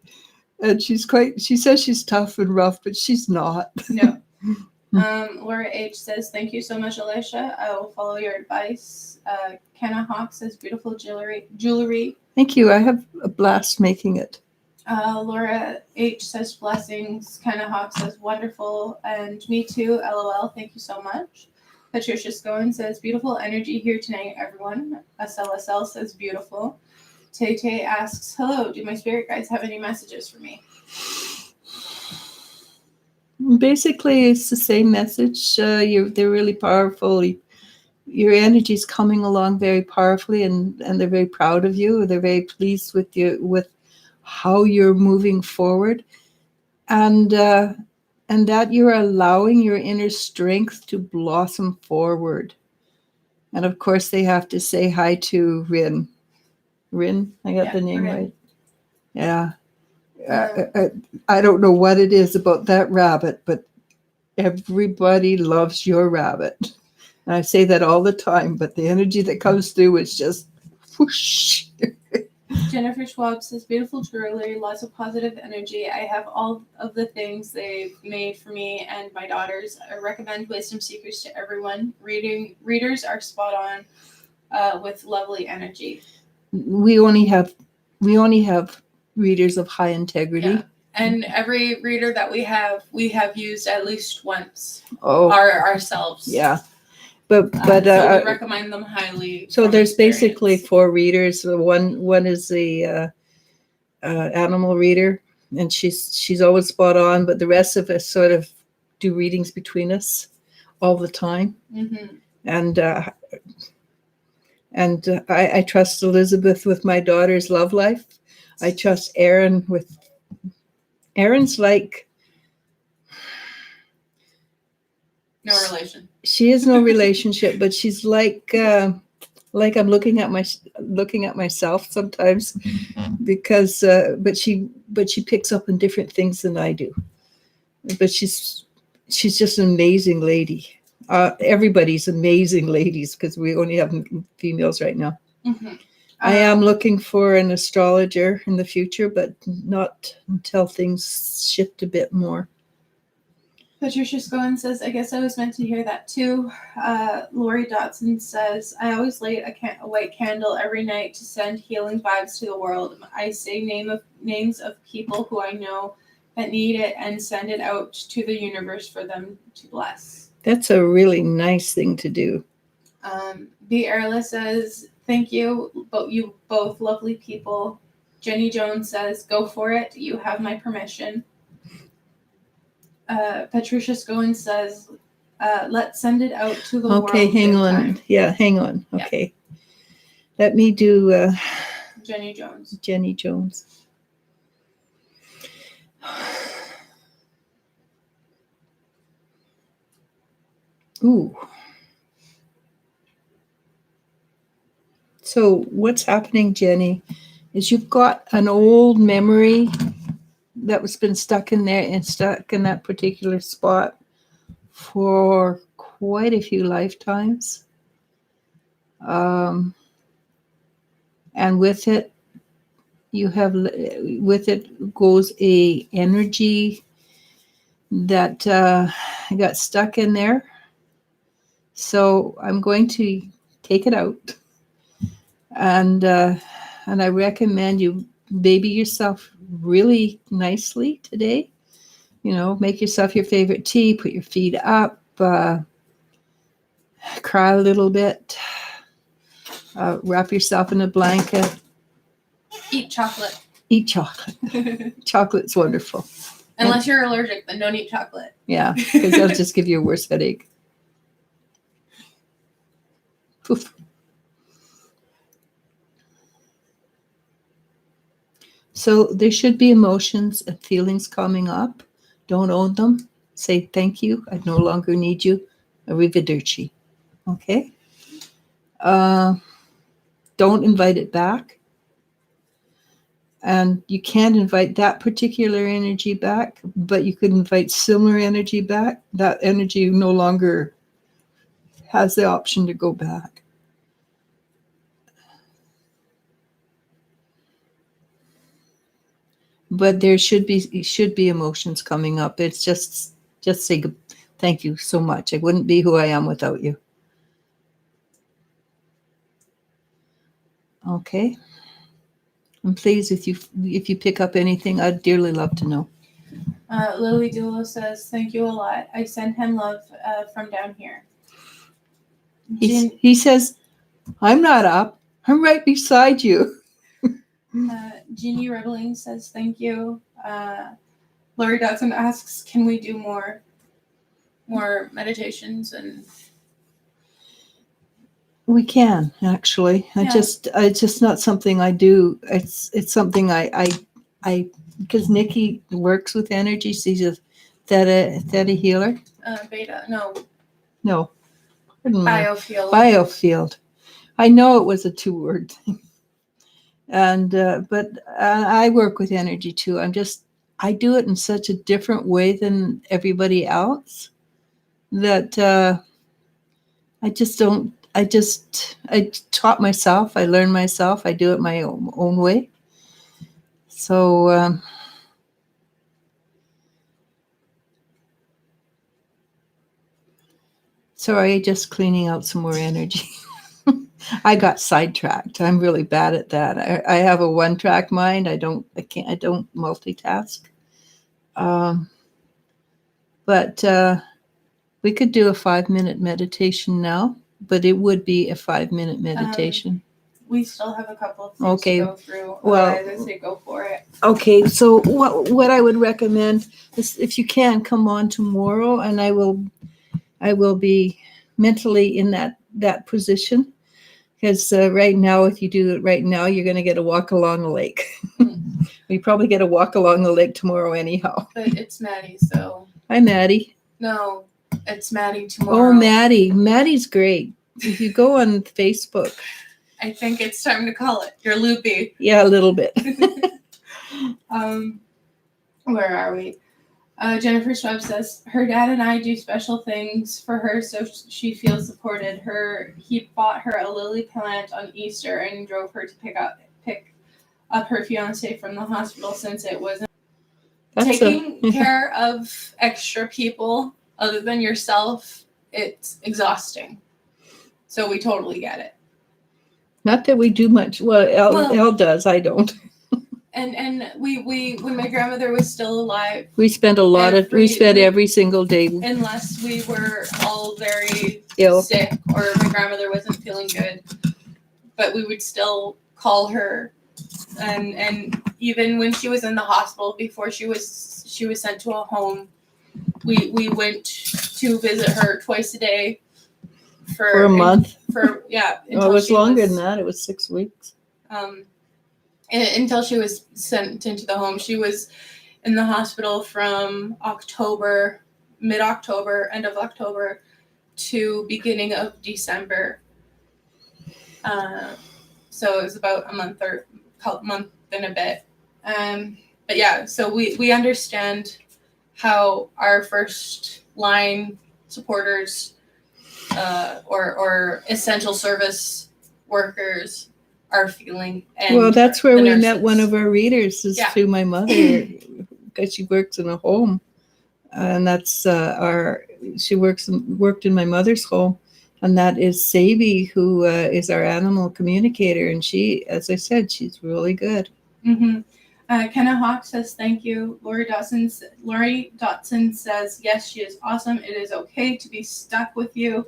and she says she's tough and rough, but she's not. No. Laura H says, thank you so much, Alicia. I will follow your advice. Kenna Hawk says, beautiful jewelry. Thank you. I have a blast making it. Laura H says, blessings. Kenna Hawk says, wonderful. And me too, LOL. Thank you so much. Patricia Scowen says, beautiful energy here tonight, everyone. SLSL says, beautiful. Tay Tay asks, hello, do my spirit guides have any messages for me? Basically, it's the same message. They're really powerful. Your energy is coming along very powerfully, and they're very proud of you. They're very pleased with you, with how you're moving forward, and that you're allowing your inner strength to blossom forward. And of course, they have to say hi to Rin. Rin, I got the name right. Yeah. I don't know what it is about that rabbit, but everybody loves your rabbit. And I say that all the time, but the energy that comes through is just whoosh. Jennifer Schwab says, beautiful jewelry, lots of positive energy. I have all of the things they've made for me and my daughters. I recommend Wisdom Seekers to everyone. Readers are spot on with lovely energy. We only have readers of high integrity. Yeah. And every reader that we have used at least once. Ourselves. Yeah. But so we recommend them highly. So there's basically 4 readers. One is the animal reader, and she's always spot on. But the rest of us sort of do readings between us all the time. Mm-hmm. And I trust Elizabeth with my daughter's love life. I trust Aaron's like. No relation. She is no relationship, but she's like I'm looking at myself sometimes, because but she picks up on different things than I do. But she's just an amazing lady. Everybody's amazing ladies, because we only have females right now. Mm-hmm. I am looking for an astrologer in the future, but not until things shift a bit more. Patricia Scowen says, I guess I was meant to hear that too. Lori Dotson says, I always light a white candle every night to send healing vibes to the world. I say names of people who I know that need it and send it out to the universe for them to bless. That's a really nice thing to do. B. Erla says, thank you, you both lovely people. Jenny Jones says, go for it. You have my permission. Patricia Scowen says, let's send it out to the world. Okay, hang on. Time. Yeah, hang on. Okay. Yeah. Let me do Jenny Jones. Jenny Jones. Ooh. So what's happening, Jenny, is you've got an old memory that was been stuck in there and stuck in that particular spot for quite a few lifetimes. And with it goes a energy that got stuck in there. So I'm going to take it out, and I recommend you baby yourself really nicely today. You know, make yourself your favorite tea, put your feet up, cry a little bit, wrap yourself in a blanket. Eat chocolate. Eat chocolate. Chocolate's wonderful. Unless you're allergic, then don't eat chocolate. Yeah, because that'll just give you a worse headache. Poof. So there should be emotions and feelings coming up. Don't own them. Say thank you. I no longer need you. Arrivederci. Okay? Don't invite it back. And you can't invite that particular energy back, but you could invite similar energy back. That energy no longer has the option to go back. But there should be emotions coming up. It's just say thank you so much. I wouldn't be who I am without you. Okay. And please, if you pick up anything, I'd dearly love to know. Lily Dulo says, thank you a lot. I send him love from down here. He says, I'm not up. I'm right beside you. Jeannie Rebelling says, thank you. Lori Dodson asks, can we do more meditations? And we can, actually. It's just not something I do. It's something I because Nikki works with energy. She's a theta healer. Beta, no. Biofield. Biofield. I know it was a 2-word thing. And but I work with energy too. I do it in such a different way than everybody else that I taught myself. I learned myself. I do it my own way. So sorry, just cleaning out some more energy. I got sidetracked. I'm really bad at that. I have a 1-track mind. I don't multitask. But we could do a 5-minute meditation now, but it would be a 5-minute meditation. We still have a couple of things to go through. Well, I say go for it. Okay, so what I would recommend is if you can come on tomorrow, and I will be mentally in that position. Because right now, if you do it right now, you're going to get a walk along the lake. We probably get a walk along the lake tomorrow anyhow. But it's Maddie, so. Hi, Maddie. No, it's Maddie tomorrow. Oh, Maddie. Maddie's great. If you go on Facebook. I think it's time to call it. You're loopy. Yeah, a little bit. Where are we? Jennifer Schwab says, her dad and I do special things for her so she feels supported. He bought her a lily plant on Easter and drove her to pick up her fiance from the hospital since it wasn't taking care of extra people other than yourself. It's exhausting. So we totally get it. Not that we do much. Well, Elle does. I don't. And we when my grandmother was still alive, we spent every single day, unless we were all very ill, sick, or my grandmother wasn't feeling good, but we would still call her, and even when she was in the hospital before she was sent to a home, we went to visit her twice a day for a month. It was longer than that. It was 6 weeks. Until she was sent into the home. She was in the hospital from mid-October, end of October, to beginning of December. So it was about a month and a bit. But yeah, so we understand how our first line supporters or essential service workers are feeling. And that's where we met one of our readers, is through my mother, because she works in a home, and that's she worked in my mother's home, and that is Sabi, who is our animal communicator, and she, as I said, she's really good. Mm-hmm. Kenna Hawk says thank you. Lori Dotson says yes, she is awesome. It is okay to be stuck with you.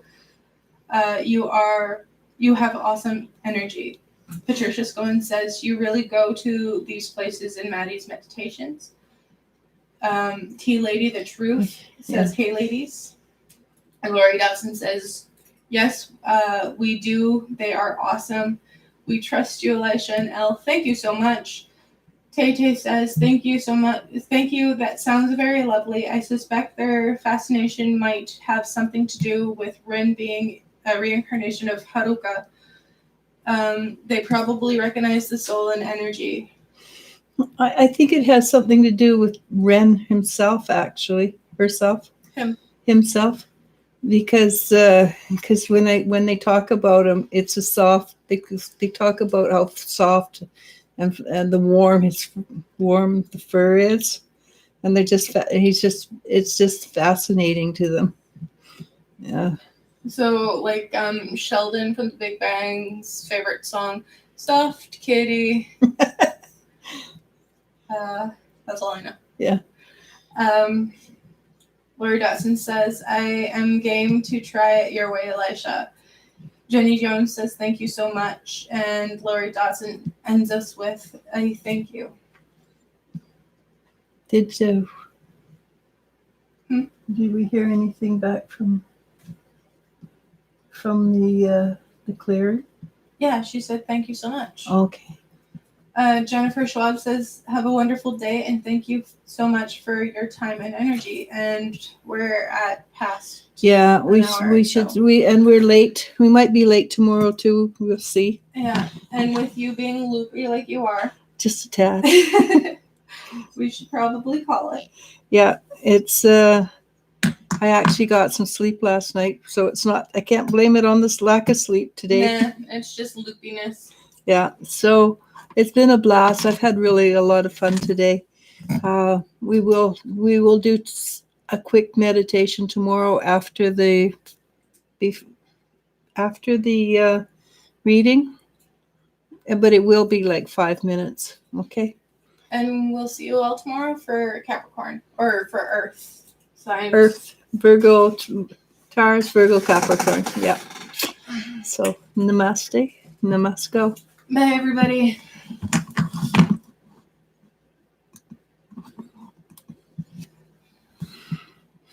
You have awesome energy. Patricia Scone says you really go to these places in Maddie's meditations. T Lady the Truth says hey ladies. And Lori Dotson says yes, we do. They are awesome. We trust you, Elisha and Elle. Thank you so much. Tay says, thank you so much. Thank you. That sounds very lovely. I suspect their fascination might have something to do with Rin being a reincarnation of Haruka. They probably recognize the soul and energy. I think it has something to do with Ren himself, actually. Himself. Because when they talk about him, it's a soft. They talk about how soft and the warm the fur is, and it's just fascinating to them. Yeah. So like Sheldon from The Big Bang's favorite song, "Stuffed Kitty." That's all I know. Yeah. Lori Dotson says, I am game to try it your way, Elisha. Jenny Jones says, thank you so much. And Lori Dotson ends us with a thank you. Did we hear anything back from the clearing? Yeah, she said thank you so much. Okay. Jennifer Schwab says, have a wonderful day and thank you so much for your time and energy. And we're at past. Yeah, we're late. We might be late tomorrow too. We'll see. Yeah, and with you being loopy like you are. Just a tad. We should probably call it. Yeah, it's I actually got some sleep last night, so it's not, I can't blame it on this lack of sleep today. Nah, it's just loopiness. Yeah, so it's been a blast. I've had really a lot of fun today. We will do a quick meditation tomorrow after the reading, but it will be like 5 minutes. Okay. And we'll see you all tomorrow for Capricorn or for Earth signs. Earth, Virgo, Taurus, Virgo, Capricorn. Yeah. So namaste, namasko. Bye, everybody.